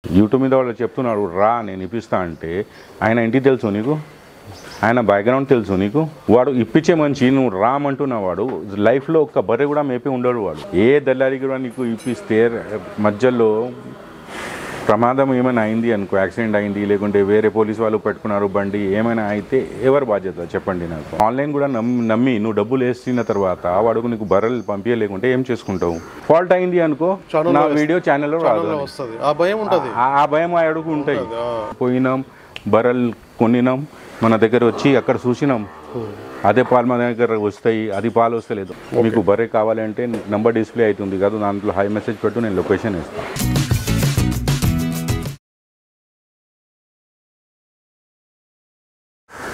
YouTube మీద వాళ్ళు చెప్తున్నాడు రా నేను ఇప్పిస్తా అంటే ఆయన ఇంటికి తెలుసు నీకు, ఆయన బ్యాక్గ్రౌండ్ తెలుసు నీకు. వాడు ఇప్పించే మంచి నువ్వు రామంటున్నా వాడు లైఫ్లో ఒక్క బర్రె కూడా మేపి ఉండడు. వాడు ఏ దళారి కూడా నీకు ఇప్పిస్తే మధ్యలో ప్రమాదం ఏమైనా అయింది అనుకో, యాక్సిడెంట్ అయింది లేకుంటే వేరే పోలీసు వాళ్ళు పెట్టుకున్నారు బండి ఏమైనా అయితే ఎవరు బాధ్యత చెప్పండి నాకు. ఆన్లైన్ కూడా నమ్మి నువ్వు డబ్బులు వేసిన తర్వాత వాడుకు నీకు బర్రెలు పంపించలేకుంటే ఏం చేసుకుంటావు? ఫాల్ట్ అయింది అనుకో నా వీడియో ఛానల్లో రాదు, ఆ భయం అడుగు ఉంటాయి. పోయినాం బర్రెలు కొనినాం మన దగ్గర వచ్చి అక్కడ చూసినాం అదే పాలు మన దగ్గర వస్తాయి, అది పాలు వస్తలేదు. మీకు బర్రె కావాలంటే నంబర్ డిస్ప్లే అవుతుంది కదా, దాంట్లో హై మెసేజ్ పెట్టు, నేను లొకేషన్ ఇస్తాను.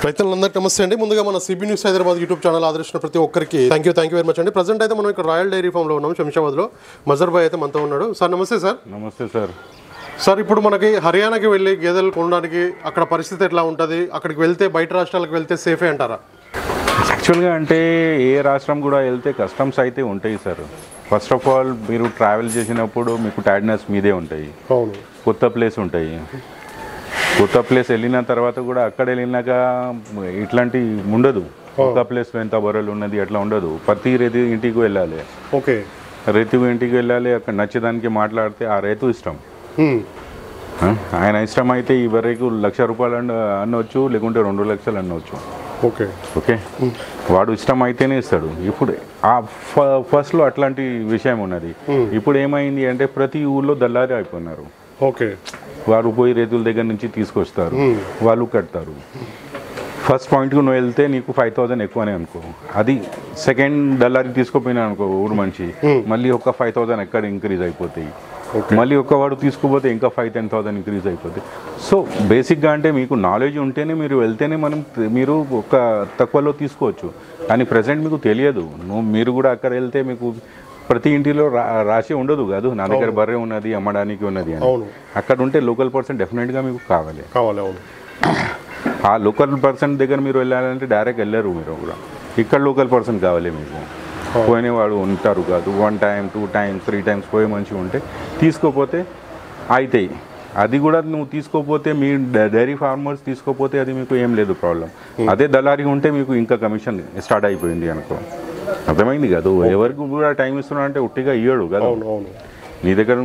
రైతులందరికీ నమస్తే అండి. ముందుగా మన CB news Hyderabad YouTube channel ఆదరించిన ప్రతి ఒక్కరికి థ్యాంక్ యూ వెరీ మచ్ అండి. ప్రజెంట్ అయితే మనం ఇక్కడ రాయల్ డైరీ ఫామ్లో ఉన్నాం, శంషాబాద్లో. మజర్ భాయ్ అయితే మనతో ఉన్నాడు. సార్ నమస్తే సార్. నమస్తే సార్. సార్ ఇప్పుడు మనకి హర్యానాకి వెళ్ళి గేదెలు కొనడానికి అక్కడ పరిస్థితి ఎట్లా ఉంటుంది? అక్కడికి వెళ్తే బయట రాష్ట్రాలకు వెళ్తే సేఫే అంటారా? యాక్చువల్గా అంటే ఏ రాష్ట్రం కూడా వెళ్తే కస్టమ్స్ అయితే ఉంటాయి సార్. ఫస్ట్ ఆఫ్ ఆల్ మీరు ట్రావెల్ చేసినప్పుడు మీకు టైర్డ్నెస్ మీదే ఉంటాయి, కొత్త ప్లేస్ ఉంటాయి. కొత్త ప్లేస్ వెళ్ళిన తర్వాత కూడా అక్కడ వెళ్ళినాక ఇట్లాంటి ఉండదు. కొత్త ప్లేస్లో ఎంత బర్రెలు ఉన్నది అట్లా ఉండదు. ప్రతి రైతు ఇంటికి వెళ్ళాలి, రైతు ఇంటికి వెళ్ళాలి, అక్కడ నచ్చేదానికి మాట్లాడితే ఆ రైతు ఇష్టం. ఆయన ఇష్టం అయితే ఈ బర్రెకు ₹1,00,000 అనవచ్చు, లేకుంటే 2 లక్షలు అనవచ్చు. ఓకే వాడు ఇష్టం అయితేనే ఇస్తాడు. ఇప్పుడు ఆ ఫస్ట్లో అట్లాంటి విషయం ఉన్నది. ఇప్పుడు ఏమైంది అంటే ప్రతి ఊళ్ళో దళారీ అయిపోయినారు. వారు పోయి రైతుల దగ్గర నుంచి తీసుకొస్తారు, వాళ్ళు కడతారు. ఫస్ట్ పాయింట్కి నువ్వు వెళ్తే నీకు 5,000 ఎక్కువనే అనుకో, అది సెకండ్ దళారీ తీసుకుపోయినా అనుకో ఊరు మంచి, మళ్ళీ ఒక 5,000 ఎక్కడ ఇంక్రీజ్ అయిపోతాయి. మళ్ళీ ఒక వాడు తీసుకుపోతే ఇంకా 5,000-10,000 ఇంక్రీజ్ అయిపోతాయి. సో బేసిక్గా అంటే మీకు నాలెడ్జ్ ఉంటేనే మీరు వెళ్తేనే మీరు ఒక తక్కువలో తీసుకోవచ్చు. కానీ ప్రజెంట్ మీకు తెలియదు. మీరు కూడా అక్కడ వెళ్తే మీకు ప్రతి ఇంటిలో రాసి ఉండదు కాదు, నా దగ్గర బర్రె ఉన్నది అమ్మడానికి ఉన్నది అని. అక్కడ ఉంటే లోకల్ పర్సన్ డెఫినెట్గా మీకు కావాలి. ఆ లోకల్ పర్సన్ దగ్గర మీరు వెళ్ళాలంటే డైరెక్ట్ వెళ్ళరు మీరు కూడా. ఇక్కడ లోకల్ పర్సన్ కావాలి మీకు. పోయినవాడు ఉంటారు కాదు, 1 time 2 times 3 times పోయే మంచిగా ఉంటే తీసుకోపోతే అవుతాయి. అది కూడా నువ్వు తీసుకోపోతే మీ డైరీ ఫార్మర్స్ తీసుకోపోతే అది మీకు ఏం లేదు ప్రాబ్లం. అదే దళారీ ఉంటే మీకు ఇంకా కమిషన్ స్టార్ట్ అయిపోయింది అనుకో. అర్థమైంది కాదు, ఎవరికి కూడా టైం ఇస్తున్నా అంటే ఉట్టిగా ఇయ్యడు కదా. నీ దగ్గర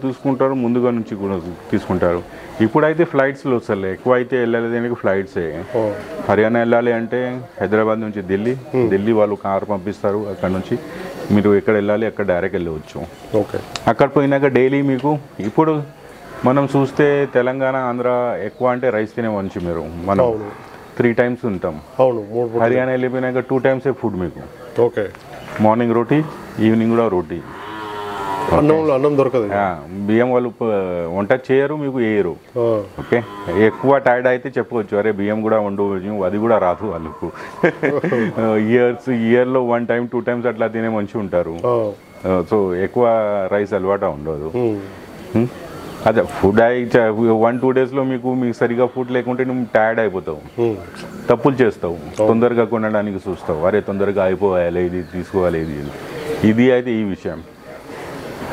తీసుకుంటారు, ముందుగా నుంచి కూడా తీసుకుంటారు. ఇప్పుడైతే ఫ్లైట్స్లో వస్తలే, ఎక్కువ అయితే వెళ్ళలేదానికి ఫ్లైట్సే. హర్యానా వెళ్ళాలి అంటే హైదరాబాద్ నుంచి ఢిల్లీ వాళ్ళు కారు పంపిస్తారు. అక్కడ నుంచి మీరు ఎక్కడ వెళ్ళాలి అక్కడ డైరెక్ట్ వెళ్ళవచ్చు. అక్కడ పోయినాక డైలీ మీకు ఇప్పుడు మనం చూస్తే తెలంగాణ ఆంధ్ర ఎక్కువ అంటే రైస్ తినే మంచి మీరు మనం 3 times ఉంటాం. హర్యానా వెళ్ళిపోయినాక 2 times ఫుడ్ మీకు. మార్నింగ్ రోటీ, ఈవినింగ్ కూడా రోటీ. అన్నం దొరకదు, బియ్యం వాళ్ళు వంట చేయరు, మీకు వేయరు. ఓకే ఎక్కువ టైర్డ్ అయితే చెప్పవచ్చు అరే బియ్యం కూడా వండవచ్చు, అది కూడా రాదు వాళ్ళకు. ఇయర్లో 1 time 2 times అట్లా తినే మంచిగా ఉంటారు. సో ఎక్కువ రైస్ అలవాటు ఉండదు. అదే ఫుడ్ 1-2 daysలో మీకు సరిగా ఫుడ్ లేకుంటే నువ్వు టైర్డ్ అయిపోతావు, తప్పులు చేస్తావు, తొందరగా కొనడానికి చూస్తావు, అరే తొందరగా అయిపోవాలి, ఇది తీసుకోవాలి, ఇది అయితే ఈ విషయం.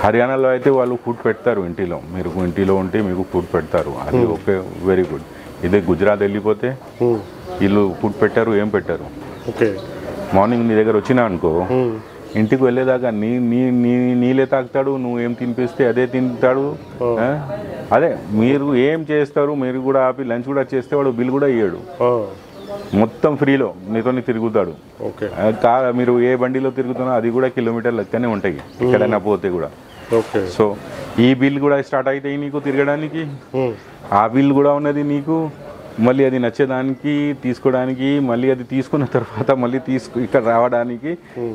హర్యానాలో అయితే వాళ్ళు ఫుడ్ పెడతారు ఇంటిలో, మీరు ఇంటిలో ఉంటే మీకు ఫుడ్ పెడతారు, అది ఓకే వెరీ గుడ్. ఇదే గుజరాత్ వెళ్ళిపోతే వీళ్ళు ఫుడ్ పెట్టారు, ఏం పెట్టారు. మార్నింగ్ నీ దగ్గర వచ్చినా అనుకో ఇంటికి వెళ్ళేదాకా నీళ్ళే తాగుతాడు, నువ్వు ఏం తినిపిస్తే అదే తింటాడు. అదే మీరు ఏం చేస్తారు, మీరు కూడా ఆపి లంచ్ కూడా చేస్తే వాడు బిల్ కూడా ఇయ్యడు, మొత్తం ఫ్రీలో నీతో తిరుగుతాడు. మీరు ఏ బండిలో తిరుగుతున్నా అది కూడా కిలోమీటర్లు లెక్కనే ఉంటాయి ఎక్కడైనా పోతే కూడా. సో ఈ బిల్ కూడా స్టార్ట్ అవుతాయి నీకు తిరగడానికి, ఆ బిల్ కూడా ఉన్నది నీకు. మళ్ళీ అది నచ్చేదానికి తీసుకోవడానికి, మళ్ళీ అది తీసుకున్న తర్వాత మళ్ళీ ఇక్కడ రావడానికి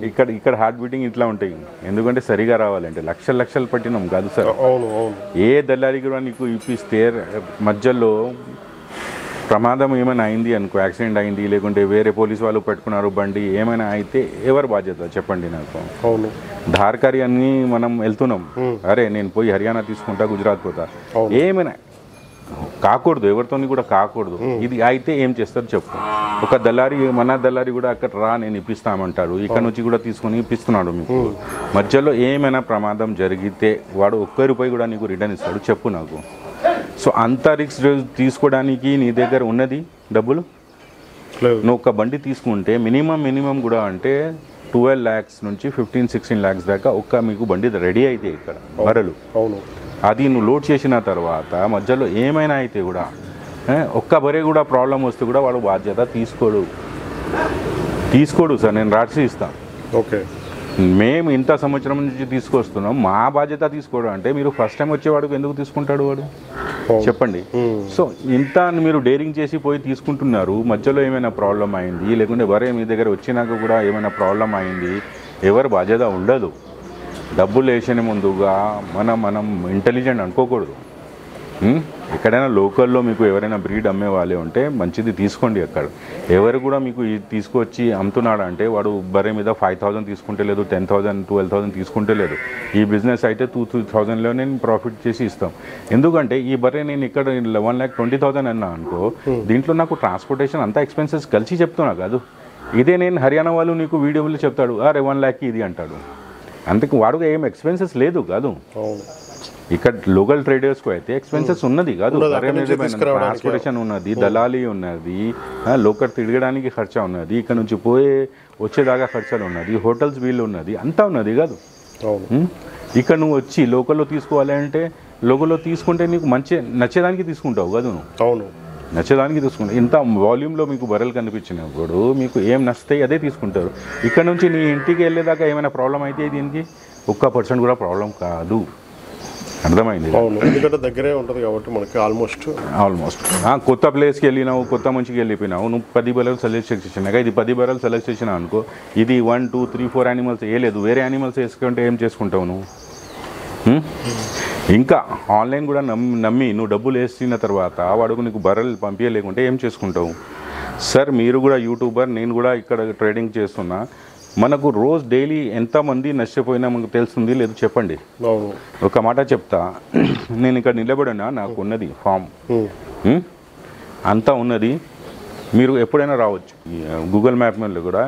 ఇక్కడ హార్ట్ బీటింగ్ ఇట్లా ఉంటాయి. ఎందుకంటే సరిగా రావాలంటే లక్షలు పట్టినాం కాదు సార్. ఏ దళారీ కూడా నీకు ఇప్పిస్తే మధ్యలో ప్రమాదం ఏమైనా అయింది అనుకో, యాక్సిడెంట్ అయింది లేకుంటే వేరే పోలీసు వాళ్ళు పెట్టుకున్నారు బండి ఏమైనా అయితే ఎవరు బాధ్యత చెప్పండి నాకు. ధార్కారి అని మనం వెళ్తున్నాం, అరే నేను పోయి హర్యానా తీసుకుంటా, గుజరాత్ పోతా, ఏమైనా కాకూడదు, ఎవరితో కూడా కాకూడదు. ఇది అయితే ఏం చేస్తారు చెప్పు. ఒక దళారీ మన దళారీ కూడా అక్కడ రా నేను ఇప్పిస్తామంటాడు, ఇక్కడ నుంచి కూడా తీసుకొని ఇప్పిస్తున్నాడు మీకు. మధ్యలో ఏమైనా ప్రమాదం జరిగితే వాడు ₹1 కూడా నీకు రిటర్న్ ఇస్తాడు చెప్పు నాకు. సో అంత రిస్క్ తీసుకోవడానికి నీ దగ్గర ఉన్నది డబ్బులు? నువ్వు ఒక బండి తీసుకుంటే మినిమం కూడా అంటే 12 lakhs నుంచి 15-16 lakhs దాకా మీకు బండి రెడీ అయితే ఇక్కడ బర్రెలు. అవును. అది నువ్వు లోడ్ చేసిన తర్వాత మధ్యలో ఏమైనా అయితే కూడా ఒక్క బరే కూడా ప్రాబ్లం వస్తే కూడా వాడు బాధ్యత తీసుకోడు సార్. నేను రాసి ఇస్తాను. ఓకే. మేము ఇంత సంవత్సరం నుంచి తీసుకొస్తున్నాం, మా బాధ్యత తీసుకోవడం అంటే మీరు ఫస్ట్ టైం వచ్చేవాడికి ఎందుకు తీసుకుంటాడు వాడు చెప్పండి? సో ఇంత మీరు డేరింగ్ చేసి పోయి తీసుకుంటున్నారు, మధ్యలో ఏమైనా ప్రాబ్లం అయింది లేకుంటే బరే మీ దగ్గర వచ్చినాక కూడా ఏమైనా ప్రాబ్లం అయింది, ఎవరు బాధ్యత ఉండదు. డబ్బులు వేసిన ముందుగా మనం ఇంటెలిజెంట్ అనుకోకూడదు. ఎక్కడైనా లోకల్లో మీకు ఎవరైనా బ్రీడ్ అమ్మే వాళ్ళే ఉంటే మంచిది తీసుకోండి. అక్కడ ఎవరు కూడా మీకు తీసుకొచ్చి అమ్ముతున్నాడు అంటే వాడు బర్రె మీద 5,000 తీసుకుంటే లేదు, 10,000 12,000 తీసుకుంటే లేదు. ఈ బిజినెస్ అయితే 2,000-3,000లో నేను ప్రాఫిట్ చేసి ఇస్తాం. ఎందుకంటే ఈ బర్రె నేను ఇక్కడ 1,20,000 అన్నా అనుకో, దీంట్లో నాకు ట్రాన్స్పోర్టేషన్ అంతా ఎక్స్పెన్సెస్ కలిసి చెప్తున్నా కాదు. ఇదే నేను హర్యానా వాళ్ళు నీకు వీడియోలో చెప్తాడు అరే 1 lakh ఇది అంటాడు. అందుకు వాడుగా ఏం ఎక్స్పెన్సెస్ లేదు కాదు. ఇక్కడ లోకల్ ట్రేడర్స్కు అయితే ఎక్స్పెన్సెస్ ఉన్నది కాదు, ట్రాన్స్పోర్టేషన్ ఉన్నది, దళాలి ఉన్నది, లోకల్ తిరగడానికి ఖర్చు ఉన్నది, ఇక్కడ నుంచి వచ్చేదాకా ఖర్చులు ఉన్నది, హోటల్స్ వీళ్ళు ఉన్నది, అంతా ఉన్నది కాదు. ఇక్కడ నువ్వు వచ్చి లోకల్లో తీసుకోవాలి అంటే లోకల్లో తీసుకుంటే నీకు నచ్చేదానికి తీసుకుంటావు కాదు. అవును, నచ్చేదానికి తీసుకుంటావు. ఇంత వాల్యూమ్లో మీకు బర్రెలు కనిపించినప్పుడు మీకు ఏం నచ్చుతాయి అదే తీసుకుంటారు. ఇక్కడ నుంచి నీ ఇంటికి వెళ్ళేదాకా ఏమైనా ప్రాబ్లం అయితే దీనికి 1% కూడా ప్రాబ్లం కాదు. అర్థమైంది? ఎందుకంటే దగ్గరే ఉంటుంది కాబట్టి మనకి ఆల్మోస్ట్ కొత్త ప్లేస్కి వెళ్ళినావు, కొత్త మంచికి వెళ్ళిపోయినావు, నువ్వు 10 బర్రెలు సెలెక్ట్ చేసినాక ఇది 10 బర్రెలు సెలెక్ట్ చేసినా అనుకో, ఇది 1 2 3 4 యానిమల్స్ వేయలేదు, వేరే యానిమల్స్ వేసుకుంటే ఏం చేసుకుంటావు నువ్వు? ఇంకా ఆన్లైన్ కూడా నమ్మి నువ్వు డబ్బులు వేసిన తర్వాత వాడుకు నీకు బర్రెలు పంపించలేకుంటే ఏం చేసుకుంటావు? సార్ మీరు కూడా యూట్యూబర్, నేను కూడా ఇక్కడ ట్రేడింగ్ చేస్తున్నా, మనకు రోజు డైలీ ఎంతమంది నష్టపోయినా మనకు తెలుస్తుంది లేదు చెప్పండి? ఒక మాట చెప్తా, నేను ఇక్కడ నిలబడినా నాకు ఉన్నది ఫామ్ అంతా ఉన్నది, మీరు ఎప్పుడైనా రావచ్చు. గూగుల్ మ్యాప్ మీద కూడా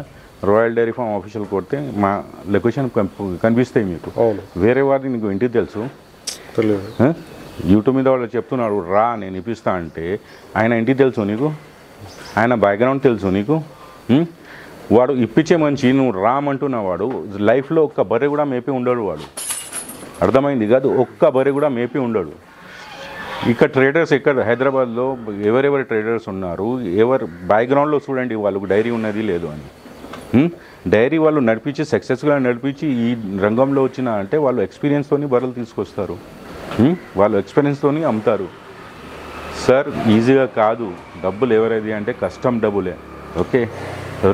రాయల్ డైరీ ఫామ్ ఆఫీషియల్ కొడితే మా లొకేషన్ కనిపిస్తాయి మీకు. వేరే వారిని నీకు ఇంటికి తెలుసు, యూట్యూబ్ మీద వాళ్ళు చెప్తున్నాడు రా నేను ఇప్పిస్తా అంటే ఆయన ఇంటికి తెలుసు నీకు, ఆయన బ్యాక్గ్రౌండ్ తెలుసు నీకు. వాడు ఇప్పించే మంచి నువ్వు రామంటున్నవాడు లైఫ్లో ఒక్క బర్రె కూడా మేపి ఉండడు వాడు. అర్థమైంది కాదు? ఒక్క బర్రె కూడా మేపి ఉండడు. ఇక్కడ ట్రేడర్స్ ఎక్కడ హైదరాబాద్లో ఎవరెవరి ట్రేడర్స్ ఉన్నారు, ఎవరు బ్యాక్గ్రౌండ్లో చూడండి వాళ్ళకు డైరీ ఉన్నది లేదు అని. డైరీ వాళ్ళు నడిపించి సక్సెస్గా నడిపించి ఈ రంగంలో వచ్చిన అంటే వాళ్ళు ఎక్స్పీరియన్స్తోని బర్రెలు తీసుకొస్తారు, వాళ్ళు ఎక్స్పీరియన్స్తోని అమ్ముతారు. సార్ ఈజీగా కాదు, డబ్బులు ఎవరేది అంటే కష్టం డబ్బులే. ఓకే,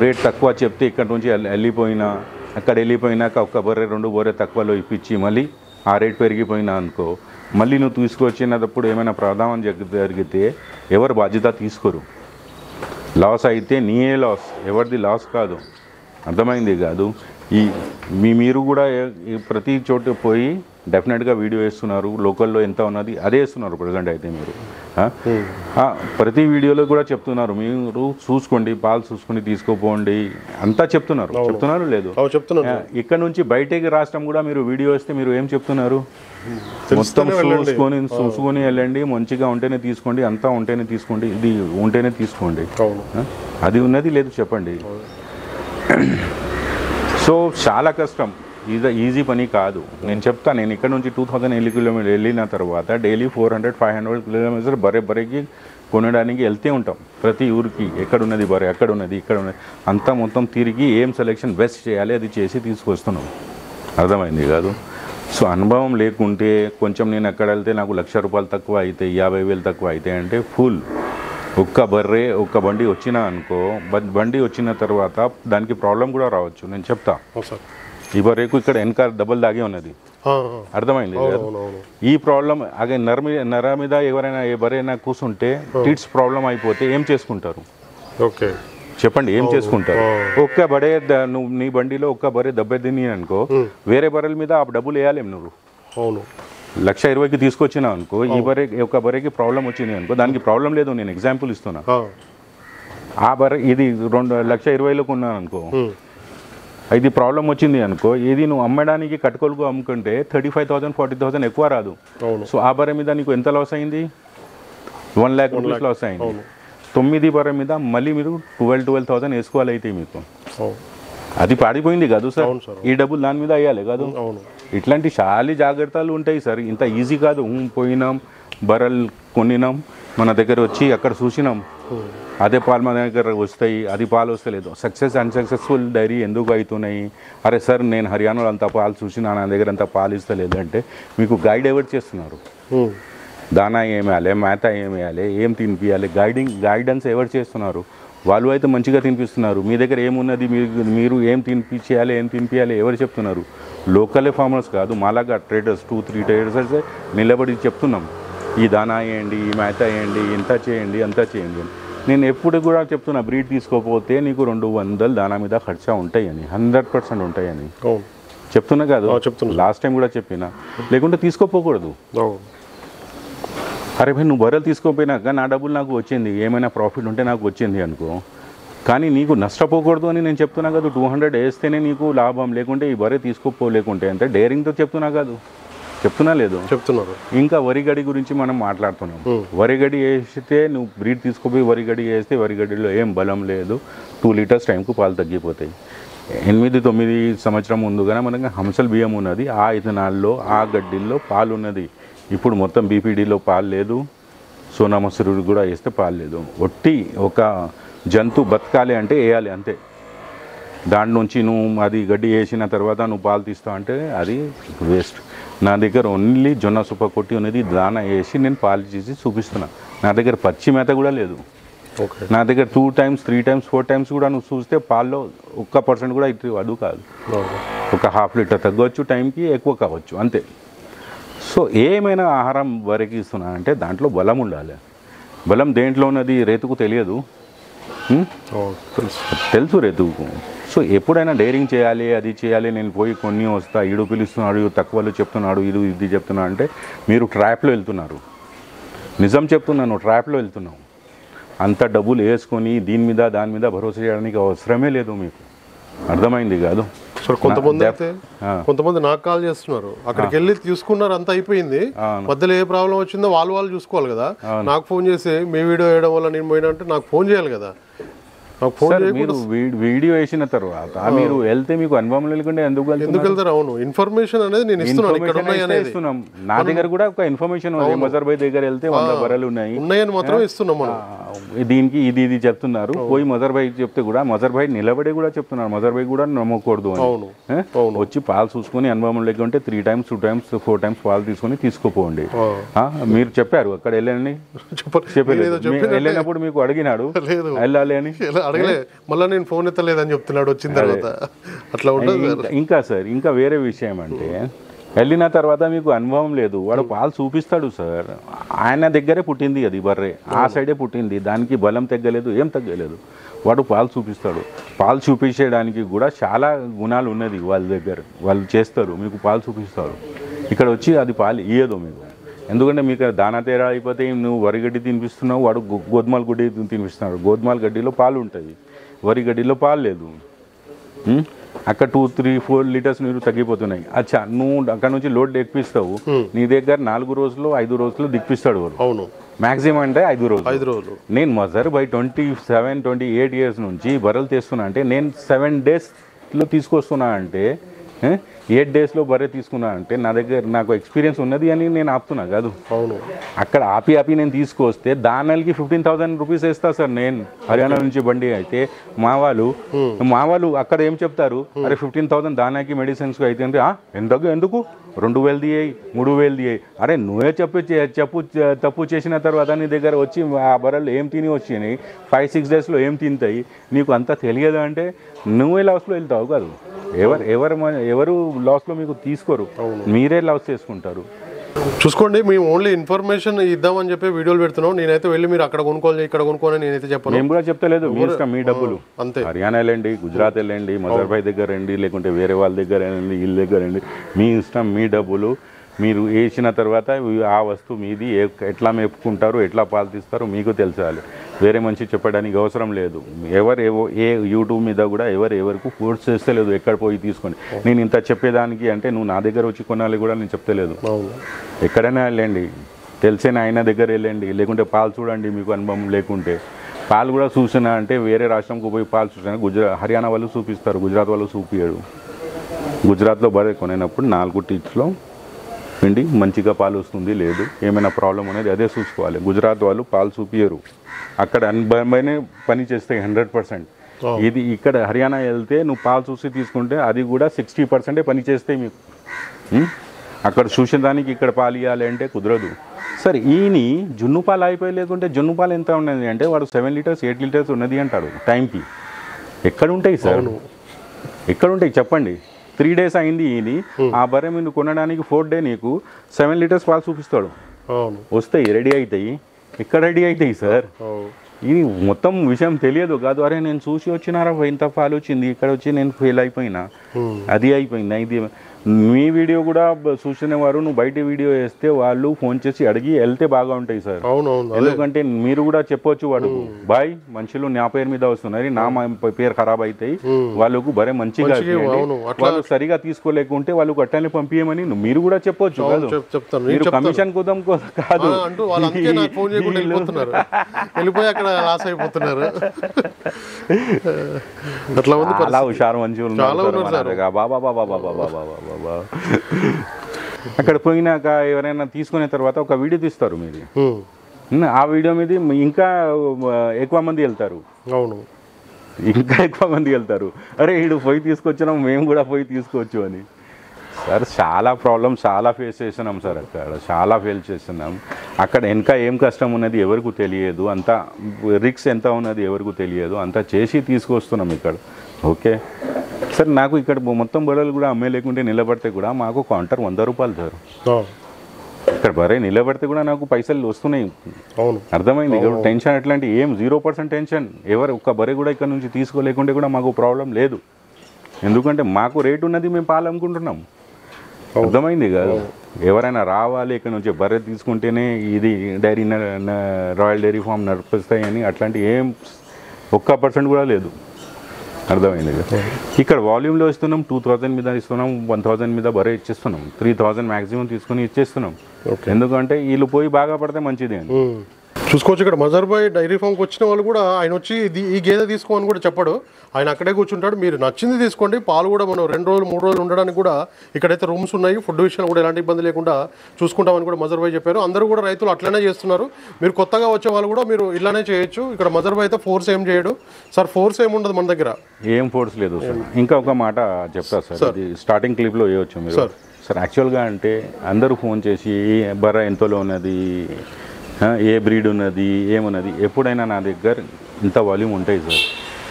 రేట్ తక్కువ చెప్తే ఇక్కడ నుంచి వెళ్ళిపోయినా అక్కడ వెళ్ళిపోయినాక ఒక్క బర్రె 2 బర్రె తక్కువలో ఇప్పించి మళ్ళీ ఆ రేట్ పెరిగిపోయినా అనుకో, మళ్ళీ నువ్వు తీసుకొచ్చినప్పుడు ఏమైనా ప్రమాదం జరిగితే ఎవరు బాధ్యత తీసుకోరు. లాస్ అయితే నీయే లాస్, ఎవరిది లాస్ కాదు. అర్థమైంది కాదు? మీరు కూడా ప్రతి చోట పోయి డెఫినెట్గా వీడియో వేస్తున్నారు, లోకల్లో ఎంత ఉన్నది అదే వేస్తున్నారు ప్రజెంట్ అయితే మీరు. ప్రతి వీడియోలో కూడా చెప్తున్నారు మీరు చూసుకోండి, పాలు చూసుకొని తీసుకోపోండి అంతా చెప్తున్నారు లేదు? ఇక్కడ నుంచి బయటకి రాష్ట్రం కూడా మీరు వీడియో వేస్తే మీరు ఏం చెప్తున్నారు? మొత్తం చూసుకొని వెళ్ళండి, మంచిగా ఉంటేనే తీసుకోండి, అంతా ఉంటేనే తీసుకోండి, ఇది ఉంటేనే తీసుకోండి. అది ఉన్నది లేదు చెప్పండి. సో చాలా కష్టం, ఈజీ పని కాదు. నేను చెప్తాను, నేను ఇక్కడ నుంచి 2,000 కిలోమీటర్లు వెళ్ళిన తర్వాత డైలీ 400-500 కిలోమీటర్స్ బర్రెకి కొనడానికి వెళ్తూ ఉంటాం. ప్రతి ఊరికి ఎక్కడున్నది బర్రె, అక్కడ ఉన్నది, ఇక్కడ ఉన్నది, అంతా మొత్తం తిరిగి ఏం సెలెక్షన్ బెస్ట్ చేయాలి అది చేసి తీసుకొస్తున్నాం. అర్థమైంది కాదు? సో అనుభవం లేకుంటే కొంచెం నేను అక్కడ వెళ్తే నాకు ₹1,00,000 తక్కువ అవుతాయి, 50,000 తక్కువ అవుతాయి అంటే ఫుల్. ఒక్క బర్రె ఒక్క బండి వచ్చినా అనుకో, బండి వచ్చిన తర్వాత దానికి ప్రాబ్లం కూడా రావచ్చు. నేను చెప్తా, ఈ బర్రెకు ఇక్కడ వెనక డబల్ దాగే ఉన్నది. అర్థమైంది? ఈ ప్రాబ్లం అదే నర మీద ఎవరైనా ఏ బర్రెనా కూర్చుంటే టిట్స్ ప్రాబ్లం అయిపోతే ఏం చేసుకుంటారు? ఓకే చెప్పండి, ఏం చేసుకుంటారు? ఒక్క బడే నువ్వు నీ బండిలో ఒక్క బర్రె దెబ్బతిని అనుకో, వేరే బర్రెల మీద ఆ డబ్బులు వేయాలేం నువ్వు. అవును, 1,20,000కి తీసుకొచ్చినా అనుకో, ఈ బర్రె ఒక బర్రెకి ప్రాబ్లం వచ్చింది అనుకో, దానికి ప్రాబ్లం లేదు, నేను ఎగ్జాంపుల్ ఇస్తున్నా. ఆ బర్రె ఇది 1,20,000 ఉన్నాను అనుకో, ఇది ప్రాబ్లం వచ్చింది అనుకో, ఇది నువ్వు అమ్మడానికి కట్టుకోలుగా అమ్ముకుంటే 35,000-40,000 ఎక్కువ రాదు. సో ఆ బర్రె మీద నీకు ఎంత లాస్ అయింది? 1 lakh రూపీస్ లాస్ అయింది. 9 బర్రె మీద మళ్ళీ మీరు 12,000 వేసుకోవాలి అయితే మీకు అది పాడిపోయింది కాదు సార్. ఈ డబ్బులు దాని మీద అయ్యాలి కాదు. ఇట్లాంటి చాలా జాగ్రత్తలు ఉంటాయి సార్. ఇంత ఈజీ కాదు. పోయినాం బర్రెలు కొనినాం, మన దగ్గర వచ్చి అక్కడ చూసినాం, అదే పాలు మన దగ్గర వస్తాయి, అది పాలు వస్తలేదు. అన్సక్సెస్ఫుల్ డైరీ ఎందుకు అవుతున్నాయి? అరే సార్ నేను హర్యానాలో అంత పాలు చూసినా, నా దగ్గర అంత పాలు ఇస్తలేదు అంటే మీకు గైడ్ ఎవరు చేస్తున్నారు? దానా ఏం వేయాలి, మేత ఏం వేయాలి, ఏం తినిపించాలి, గైడెన్స్ ఎవరు చేస్తున్నారు? వాళ్ళు అయితే మంచిగా తినిపిస్తున్నారు. మీ దగ్గర ఏమున్నది, మీరు ఏం తినిపించాలి ఎవరు చెప్తున్నారు? లోకలే ఫార్మర్స్ కాదు, మాలాగా ట్రేడర్స్ 2-3 ట్రేడర్స్ నిలబడి చెప్తున్నాం, ఈ దానా వేయండి, ఈ మేత వేయండి, ఇంత చేయండి, అంతా చేయండి. నేను ఎప్పుడు కూడా చెప్తున్నా, బ్రీడ్ తీసుకోకపోతే నీకు 200 దానా మీద ఖర్చా ఉంటాయని, 100% ఉంటాయని చెప్తున్నా కాదు. లాస్ట్ టైం కూడా చెప్పినా, లేకుంటే తీసుకోపోకూడదు. అరే భాయ్ నువ్వు బర్రెలు తీసుకోపోయినాక నా డబ్బులు నాకు వచ్చింది, ఏమైనా ప్రాఫిట్ ఉంటే నాకు వచ్చింది అనుకో, కానీ నీకు నష్టపోకూడదు అని నేను చెప్తున్నా కాదు. 200 వేస్తేనే నీకు లాభం, లేకుంటే ఈ బర్రె తీసుకోలేకుంటే అంటే డేరింగ్తో చెప్తున్నా కాదు, చెప్తున్నా లేదు చెప్తున్నారు. ఇంకా వరిగడి గురించి మనం మాట్లాడుతున్నాం. వరిగడి వేస్తే నువ్వు బ్రీడ్ తీసుకుపోయి వరిగడి వేస్తే వరిగడిలో ఏం బలం లేదు, 2 లీటర్స్ టైంకు పాలు తగ్గిపోతాయి. 8-9 సంవత్సరం ముందుగానే మనకి హంసల్ బియ్యం ఉన్నది, ఆ ఇథనాల్లో ఆ గడ్డిల్లో పాలు ఉన్నది. ఇప్పుడు మొత్తం బీపీడీలో పాలు లేదు, సోనా మసూరి కూడా వేస్తే పాలు లేదు. ఒట్టి ఒక జంతు బతకాలి అంటే వేయాలి అంతే. దాని నుంచి నువ్వు అది గడ్డి వేసిన తర్వాత నువ్వు పాలు తీస్తావు అంటే అది వేస్ట్. నా దగ్గర ఓన్లీ జొన్న సుప్ప కొట్టి ఉన్నది, దానా వేసి నేను పాలు చేసి చూపిస్తున్నా. నా దగ్గర పచ్చి మేత కూడా లేదు. నా దగ్గర 2 times 3 times 4 times కూడా నువ్వు చూస్తే పాల్లో 1% కూడా ఇటు అదు కాదు. ఒక 1/2 లీటర్ తగ్గవచ్చు, టైంకి ఎక్కువ కావచ్చు అంతే. సో ఏమైనా ఆహారం వరకు ఇస్తున్నా అంటే దాంట్లో బలం ఉండాలి. బలం దేంట్లో ఉన్నది రైతుకు తెలియదు, తెలుసు రైతుకు. సో ఎప్పుడైనా డైరింగ్ చేయాలి, అది చేయాలి, నేను పోయి కొన్ని వస్తా, ఈడు పిలుస్తున్నాడు, తక్కువలో చెప్తున్నాడు, ఇది చెప్తున్నాడు అంటే మీరు ట్రాప్లో వెళ్తున్నారు. నిజం చెప్తున్నాను, ట్రాప్లో వెళ్తున్నావు. అంత డబ్బులు వేసుకొని దీని మీద దాని మీద భరోసా చేయడానికి అవసరమే లేదు మీకు. అర్థమైంది కాదు? కొంతమంది నాకు కాల్ చేస్తున్నారు, అక్కడికి వెళ్ళి తీసుకున్నారు, అంత అయిపోయింది, మధ్యలో ఏ ప్రాబ్లం వచ్చిందో వాళ్ళు చూసుకోవాలి కదా. నాకు ఫోన్ చేసి మీ వీడియో వేయడం వల్ల నేను పోయినా అంటే నాకు ఫోన్ చేయాలి కదా. మీరు వీడియో వేసిన తర్వాత మీరు వెళ్తే మీకు అనుభవం లేకుండా ఎందుకు వెళ్తారు? అవును, ఇన్ఫర్మేషన్ అనేది నేను ఇస్తున్నాం. నా దగ్గర కూడా ఒక ఇన్ఫర్మేషన్ ఉంది, మజర్భాయ్ దగ్గర వెళ్తే 100 బర్రెలు ఉన్నాయని మాత్రం ఇస్తున్నాం. దీనికి ఇది చెప్తున్నారు, పోయి మజర్భాయ్ చెప్తే కూడా మజర్భాయ్ నిలబడి కూడా చెప్తున్నారు, మజర్భాయ్ కూడా నమ్మకూడదు అని. వచ్చి పాలు చూసుకుని అనుభవం లేకుంటే 3 times 2 times 4 times పాలు తీసుకుని తీసుకోపోండి. మీరు చెప్పారు అక్కడ వెళ్ళండి, వెళ్ళినప్పుడు మీకు అడిగినాడు వెళ్ళాలి అని, అడగలే, మళ్ళీ నేను ఫోన్ ఎత్తలేదని చెప్తున్నాడు వచ్చిన తర్వాత. అట్లా ఉంటుంది. ఇంకా సార్ ఇంకా వేరే విషయం అంటే, వెళ్ళిన తర్వాత మీకు అనుభవం లేదు, వాడు పాలు చూపిస్తాడు సార్. ఆయన దగ్గరే పుట్టింది అది బర్రె, ఆ సైడే పుట్టింది, దానికి బలం తగ్గలేదు, ఏం తగ్గలేదు. వాడు పాలు చూపిస్తాడు. పాలు చూపించడానికి కూడా చాలా గుణాలు ఉన్నది వాళ్ళ దగ్గర, వాళ్ళు చేస్తారు, మీకు పాలు చూపిస్తారు. ఇక్కడ వచ్చి అది పాలు ఇయ్యదు మీకు. ఎందుకంటే మీకు దానా తేడా అయిపోతే నువ్వు వరిగడ్డి తినిపిస్తున్నావు, వాడు గోధుమల గడ్డి తినిపిస్తున్నాడు. గోధుమల గడ్డిలో పాలు ఉంటాయి, వరి గడ్డిలో పాలు లేదు. అక్కడ 2-3-4 లీటర్స్ నీరు తగ్గిపోతున్నాయి. అచ్చా, నువ్వు అక్కడ నుంచి లోడ్ ఎక్కిస్తావు, నీ దగ్గర 4 రోజులు 5 రోజులు దిక్కిస్తాడు వాడు. అవును, మ్యాక్సిమం అంటే 5 రోజులు. నేను మజర్భాయ్ 27-28 years నుంచి బర్రెలు తీస్తున్నా అంటే, నేను 7 daysలో తీసుకొస్తున్నా అంటే, 8 daysలో బర్రె తీసుకున్నా అంటే నా దగ్గర నాకు ఎక్స్పీరియన్స్ ఉన్నది అని నేను ఆపుతున్నా కాదు. అవును, అక్కడ ఆపి నేను తీసుకొస్తే దానాలకి 15,000 రూపీస్ వేస్తా సార్. నేను హర్యానా నుంచి బండి అయితే మా వాళ్ళు అక్కడ ఏం చెప్తారు, అరే 15,000 దానాకి మెడిసిన్స్కి అయితే అంటే ఎందుకు 2,000 దియ్యాయి 3,000 దియ్యాయి. అరే నువ్వే తప్పు చేసిన తర్వాత నీ దగ్గర వచ్చి ఆ బర్రెలు ఏం తిని వచ్చినాయి, 5-6 daysలో ఏం తింటాయి, నీకు అంతా తెలియదు అంటే నువ్వే లాస్లో వెళ్తావు కాదు. ఎవరు లాస్లో మీకు తీసుకోరు, మీరే లాస్ చేసుకుంటారు. చూసుకోండి, మేము ఓన్లీ ఇన్ఫర్మేషన్ ఇద్దామని చెప్పి వీడియోలు పెడుతున్నాం. నేనైతే వెళ్ళి మీరు అక్కడ కొనుక్కోవాలి ఇక్కడ కొనుక్కోని నేనైతే చెప్పను, మేము కూడా చెప్తలేదు. మీ డబ్బులు అంతే. హర్యానా వెళ్ళండి, గుజరాత్ వెళ్ళండి, మజర్భాయ్ దగ్గర రండి, లేకుంటే వేరే వాళ్ళ దగ్గర వెళ్ళండి, వీళ్ళ దగ్గర రండి, మీ ఇష్టం, మీ డబ్బులు. మీరు వేసిన తర్వాత ఆ వస్తువు మీది, ఎట్లా మేపుకుంటారు, ఎట్లా పాలు తీస్తారు మీకు తెలిసాలి. వేరే మంచి చెప్పడానికి అవసరం లేదు. ఏ యూట్యూబ్ మీద కూడా ఎవరికి ఫోర్స్ చేస్తలేదు ఎక్కడ పోయి తీసుకొని. నేను ఇంత చెప్పేదానికి అంటే నువ్వు నా దగ్గర వచ్చి కొనాలి కూడా నేను చెప్తలేదు. ఎక్కడైనా వెళ్ళండి, తెలిసిన ఆయన దగ్గర వెళ్ళండి, లేకుంటే పాలు చూడండి మీకు అనుభవం లేకుంటే. పాలు కూడా చూసినా అంటే వేరే రాష్ట్రంకు పోయి పాలు చూసినా హర్యానా వాళ్ళు చూపిస్తారు, గుజరాత్ వాళ్ళు చూపించాడు. గుజరాత్లో బరే కొనేటప్పుడు 4 టీచ్లో పిండి మంచిగా పాలు వస్తుంది లేదు ఏమైనా ప్రాబ్లం అనేది అదే చూసుకోవాలి. గుజరాత్ వాళ్ళు పాలు చూపించరు, అక్కడ అనుభవమైన పని చేస్తాయి 100%. ఇది ఇక్కడ హర్యానా వెళ్తే నువ్వు పాలు చూసి తీసుకుంటే అది కూడా 60% పని చేస్తాయి మీకు. అక్కడ చూసిన దానికి ఇక్కడ పాలు ఇవ్వాలి అంటే కుదరదు. సరే ఈయన జున్ను పాలు అయిపోయి లేకుంటే జున్ను పాలు ఎంత ఉన్నది అంటే వాడు 7 లీటర్స్ 8 లీటర్స్ ఉన్నది అంటాడు టైంకి. ఎక్కడ ఉంటాయి సార్, ఎక్కడ ఉంటాయి చెప్పండి. 3 డేస్ అయింది ఈయన ఆ బర్రె మీద కొనడానికి 4th డే నీకు 7 లీటర్స్ పాలు చూపిస్తాడు. వస్తాయి రెడీ అవుతాయి, ఎక్కడ రెడీ అవుతాయి సార్. ఇది మొత్తం విషయం తెలియదు కాదు. అరే నేను చూసి వచ్చినారా ఇంత పాలు వచ్చింది, ఇక్కడ వచ్చి నేను ఫెయిల్ అయిపోయినా, అది అయిపోయింది. ఇది మీ వీడియో కూడా చూసిన వారు నువ్వు బయట వీడియో వేస్తే వాళ్ళు ఫోన్ చేసి అడిగి వెళ్తే బాగా ఉంటాయి సార్. ఎందుకంటే మీరు కూడా చెప్పొచ్చు వాడు బాయ్ మనుషులు నా పేరు మీద వస్తున్నారు, నా పేరు ఖరాబ్ అవుతాయి, వాళ్ళకు బరే మంచిగా వాళ్ళు సరిగా తీసుకోలేకుంటే వాళ్ళకు అట్టనే పంపించమని మీరు కూడా చెప్పొచ్చు కాదు. మీరు కమిషన్ కోసం కాదు, చాలా హుషారు మంచిగా బాబా బాబా బాబా బాబా బాబా. అక్కడ పోయినాక ఎవరైనా తీసుకునే తర్వాత ఒక వీడియో తీస్తారు మీరు, ఆ వీడియో మీద ఇంకా ఎక్కువ మంది వెళ్తారు. అవును, ఇంకా ఎక్కువ మంది వెళ్తారు. అరే వీడు పోయి తీసుకొచ్చినాం మేము కూడా పోయి తీసుకోవచ్చు అని. సార్ చాలా ప్రాబ్లమ్స్ చాలా ఫేస్ చేస్తున్నాం సార్, అక్కడ చాలా ఫేస్ చేస్తున్నాం. అక్కడ ఇంకా ఏం కష్టం ఉన్నది ఎవరికి తెలియదు, అంత రిక్స్ ఎంత ఉన్నది ఎవరికి తెలియదు, అంతా చేసి తీసుకొస్తున్నాం ఇక్కడ. ఓకే సార్, నాకు ఇక్కడ మొత్తం బర్రెలు కూడా అమ్మే లేకుంటే నిలబడితే కూడా మాకు కౌంటర్ 100 రూపాయలు సార్. ఇక్కడ బర్రె నిలబడితే కూడా నాకు పైసలు వస్తున్నాయి. అవును, అర్థమైంది. ఇక్కడ టెన్షన్ అట్లాంటి ఏం 0% టెన్షన్. ఎవరు ఒక్క బర్రె కూడా ఇక్కడ నుంచి తీసుకోలేకుంటే కూడా మాకు ప్రాబ్లం లేదు, ఎందుకంటే మాకు రేటు ఉన్నది, మేము పాలు అమ్ముకుంటున్నాం. అర్థమైంది కాదు. ఎవరైనా రావాలి ఇక్కడ నుంచి బర్రె తీసుకుంటేనే ఇది డైరీ రాయల్ డైరీ ఫామ్ నడిపిస్తాయని అట్లాంటి ఏం 1% కూడా లేదు. అర్థమైంది కదా. ఇక్కడ వాల్యూమ్లో ఇస్తున్నాం, 2000 మీద ఇస్తున్నాం, 1000 మీద బర్రె ఇచ్చేస్తున్నాం, 3000 మ్యాక్సిమం తీసుకుని ఇచ్చేస్తున్నాం. ఎందుకంటే వీళ్ళు పోయి బాగా పడితే మంచిది అని చూసుకోవచ్చు. ఇక్కడ మజర్బాయ్ డైరీ ఫామ్కి వచ్చిన వాళ్ళు కూడా ఆయన వచ్చి ఈ గేదె తీసుకోమని కూడా చెప్పాడు, ఆయన అక్కడే కూర్చుంటాడు. మీరు నచ్చింది తీసుకోండి, పాలు కూడా మనం 2 రోజులు 3 రోజులు ఉండడానికి కూడా ఇక్కడైతే రూమ్స్ ఉన్నాయి, ఫుడ్ విషయంలో కూడా ఎలాంటి ఇబ్బంది లేకుండా చూసుకుంటామని కూడా మజర్బాయ్ చెప్పారు. అందరూ కూడా రైతులు అట్లనే చేస్తున్నారు. మీరు కొత్తగా వచ్చే వాళ్ళు కూడా మీరు ఇలానే చేయొచ్చు. ఇక్కడ మజర్బాయ్ అయితే ఫోర్స్ ఏం చేయడు సార్, ఫోర్స్ ఏమి ఉండదు మన దగ్గర, ఏం ఫోర్స్ లేదు సార్. ఇంకా ఒక మాట చెప్తా సార్, ఇది స్టార్టింగ్ క్లిప్లో వేయవచ్చు మీరు సార్. యాక్చువల్గా అంటే అందరూ ఫోన్ చేసి బర్రె ఎంతలో ఉన్నది, ఏ బ్రీడ్ ఉన్నది, ఏమున్నది, ఎప్పుడైనా నా దగ్గర ఇంత వాల్యూమ్ ఉంటాయి సార్.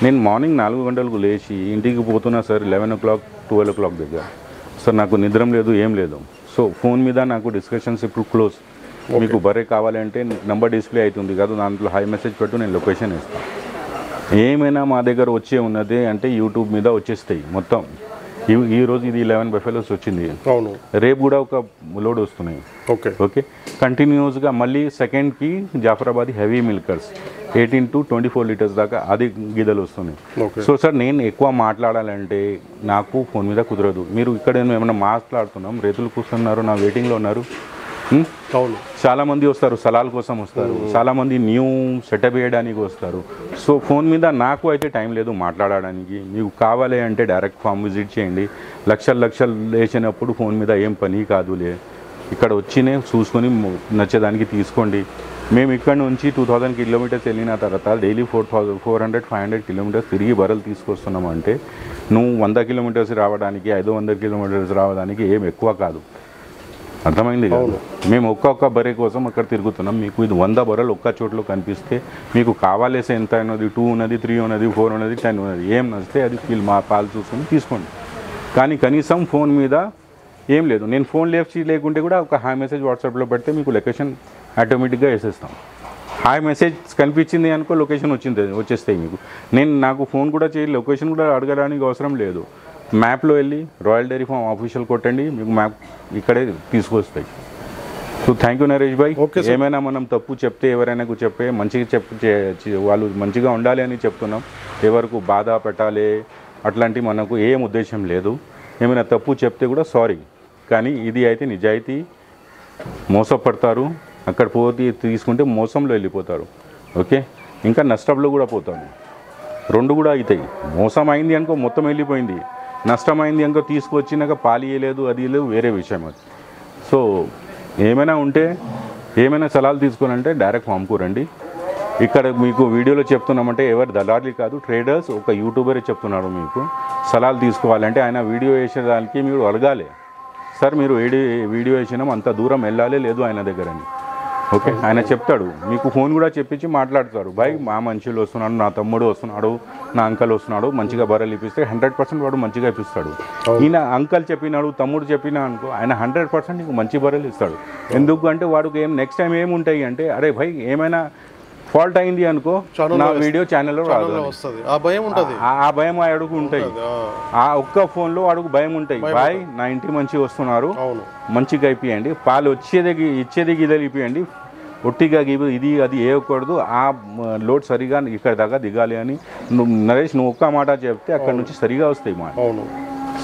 నేను మార్నింగ్ 4 గంటలకు లేచి ఇంటికి పోతున్నా సార్ 11 o'clock 12 o'clock దగ్గర సార్. నాకు నిద్రం లేదు, ఏం లేదు. సో ఫోన్ మీద నాకు డిస్కషన్స్ ఇప్పుడు క్లోజ్. మీకు బర్రె కావాలంటే నంబర్ డిస్ప్లే అవుతుంది కదా, దాంట్లో హై మెసేజ్ పెట్టు, నేను లొకేషన్ ఇస్తాను. ఏమైనా మా దగ్గర వచ్చే ఉన్నది అంటే యూట్యూబ్ మీద వచ్చేస్తాయి మొత్తం. ఈరోజు ఇది 11 బఫెలోస్ వచ్చింది, అవును, రేపు కూడా ఒక లోడ్ వస్తున్నాయి. ఓకే ఓకే, కంటిన్యూస్గా మళ్ళీ సెకండ్కి Jafarabadi heavy milkers 18 to 24 litres దాకా అది గిదలు వస్తున్నాయి. సో సార్ నేను ఎక్కువ మాట్లాడాలంటే నాకు ఫోన్ మీద కుదరదు. మీరు ఇక్కడ ఏమైనా మాట్లాడుతున్నాం, రైతులు కూర్చున్నారు, నా వెయిటింగ్లో ఉన్నారు. అవును, చాలామంది వస్తారు, సలాల కోసం వస్తారు, చాలామంది న్యూ సెటప్ చేయడానికి వస్తారు. సో ఫోన్ మీద నాకు అయితే టైం లేదు మాట్లాడడానికి. మీకు కావాలి అంటే డైరెక్ట్ ఫామ్ విజిట్ చేయండి. లక్షలు లేచినప్పుడు ఫోన్ మీద ఏం పని కాదులే, ఇక్కడ వచ్చినే చూసుకొని నచ్చేదానికి తీసుకోండి. మేము ఇక్కడ నుంచి 2000 కిలోమీటర్స్ వెళ్ళిన తర్వాత డైలీ 400-500 కిలోమీటర్స్ తిరిగి బర్రెలు తీసుకొస్తున్నాం అంటే నువ్వు 100 కిలోమీటర్స్ రావడానికి 500 కిలోమీటర్స్ రావడానికి ఏం ఎక్కువ కాదు. అర్థమైంది కాదు. మేము ఒక్కొక్క బర్రె కోసం అక్కడ తిరుగుతున్నాం. మీకు ఇది 100 బర్రెలు ఒక్క చోట్లో కనిపిస్తే మీకు కావాలేసే ఎంత ఉన్నది, 2 ఉన్నది, 3 ఉన్నది, 4 ఉన్నది, 10 ఉన్నది, ఏం నచ్చితే అది వీళ్ళు మా పాలు చూసుకొని తీసుకోండి. కానీ కనీసం ఫోన్ మీద ఏం లేదు. నేను ఫోన్ లేకుంటే కూడా ఒక హాయ్ మెసేజ్ వాట్సాప్లో పెడితే మీకు లొకేషన్ ఆటోమేటిక్గా వేసేస్తాం. హాయ్ మెసేజ్ కనిపించింది అనుకో, లొకేషన్ వచ్చేస్తాయి మీకు. నాకు ఫోన్ కూడా చేయాలి, లొకేషన్ కూడా అడగడానికి అవసరం లేదు. మ్యాప్లో వెళ్ళి రాయల్ డైరీ ఫామ్ ఆఫీషియల్ కొట్టండి, మీకు మ్యాప్ ఇక్కడే తీసుకొస్తాయి. సో థ్యాంక్ యూ నరేష్ భాయ్. ఏమైనా మనం తప్పు చెప్తే ఎవరైనా చెప్పే మంచిగా వాళ్ళు మంచిగా ఉండాలి అని చెప్తున్నాం. ఎవరికి బాధ పెట్టాలి అట్లాంటి మనకు ఏం ఉద్దేశం లేదు. ఏమైనా తప్పు చెప్తే కూడా సారీ, కానీ ఇది అయితే నిజాయితీ. మోసపడతారు, అక్కడ పోతే తీసుకుంటే మోసంలో వెళ్ళిపోతారు. ఓకే, ఇంకా నష్టంలో కూడా పోతాడు. రెండు కూడా అవుతాయి. మోసం అయింది అనుకో మొత్తం వెళ్ళిపోయింది, నష్టమైంది అనుకో తీసుకొచ్చినాక పాలు ఇవ్వలేదు అది లేదు వేరే విషయం అది. సో ఏమైనా ఉంటే ఏమైనా సలహాలు తీసుకోవాలంటే డైరెక్ట్ ఫామ్కు రండి. ఇక్కడ మీకు వీడియోలో చెప్తున్నామంటే ఎవరు దళారులు కాదు, ట్రేడర్స్, ఒక యూట్యూబరే చెప్తున్నాడు. మీకు సలహాలు తీసుకోవాలంటే ఆయన వీడియో వేసేదానికి మీరు అడగాలి, సార్ మీరు వీడియో వేసినాం అంత దూరం వెళ్ళాలి లేదు ఆయన దగ్గర అని. ఓకే, ఆయన చెప్తాడు, మీకు ఫోన్ కూడా చెప్పించి మాట్లాడతారు. బాయ్ మా మనుషులు వస్తున్నాడు, నా తమ్ముడు వస్తున్నాడు, నా అంకల్ వస్తున్నాడు, మంచిగా బర్రెలు ఇప్పిస్తే 100% వాడు మంచిగా ఇప్పిస్తాడు. ఈయన అంకల్ చెప్పినాడు, తమ్ముడు చెప్పినా అనుకో ఆయన 100% నీకు మంచి బర్రెలు ఇస్తాడు. ఎందుకు అంటే వాడికి నెక్స్ట్ టైం ఏముంటాయి అంటే అరే భాయ్ ఏమైనా ఫాల్ట్ అయింది అనుకో నా వీడియో ఛానల్లో రాదు, ఆ భయం ఉంటుంది. ఆ భయం అడుగు ఉంటాయి, ఆ ఒక్క ఫోన్లో అడుగు భయం ఉంటాయి. బాయ్ నా ఇంటికి మంచిగా వస్తున్నారు, మంచిగా ఇప్పియండి, పాలు ఇచ్చేది గిదలు ఇప్పియండి, ఒట్టిగా ఇది అది వేయకూడదు, ఆ లోడ్ సరిగా ఇక్కడ దాకా దిగాలి అని నరేష్ నువ్వు ఒక్క మాట చెప్తే అక్కడ నుంచి సరిగా వస్తాయి మాట,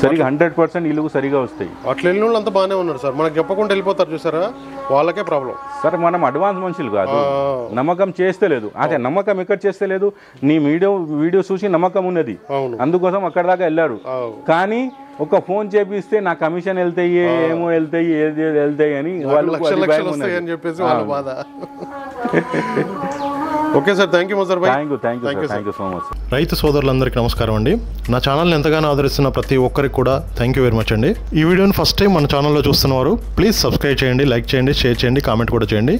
సరిగా 100% ఇల్లు సరిగా వస్తాయి. అట్లా వెళ్ళిన వాళ్ళు అంతా బాగానే ఉన్నారు సార్, మనకు చెప్పకుండా వెళ్ళిపోతారు చూసారా, వాళ్ళకే ప్రాబ్లం. సార్ మనం అడ్వాన్స్ మనుషులు కాదు, నమ్మకం చేస్తే లేదు. అదే నమ్మకం ఎక్కడ చేస్తే లేదు, నీ వీడియో చూసి నమ్మకం ఉన్నది, అందుకోసం అక్కడ దాకా వెళ్ళారు. కానీ ఒక ఫోన్ చేపిస్తే నా కమిషన్ వెళ్తాయి, ఏమో వెళ్తాయి, ఏది వెళ్తాయి అని వాళ్ళు చెప్పేసి వాళ్ళ బాధ. Okay sir, thank you మజర్ Bhai. Thank you so much. రైతు సోదరులందరికీ నమస్కారం అండి. నా ఛానల్ని ఎంతగానో ఆదరిస్తున్న ప్రతి ఒక్కరికి కూడా థ్యాంక్ యూ వెరీ మచ్ అండి. ఈ వీడియోని ఫస్ట్ టైం మన ఛానల్లో చూస్తున్నవారు ప్లీజ్ సబ్స్క్రైబ్ చేయండి, లైక్ చేయండి, షేర్ చేయండి, కామెంట్ కూడా చేయండి.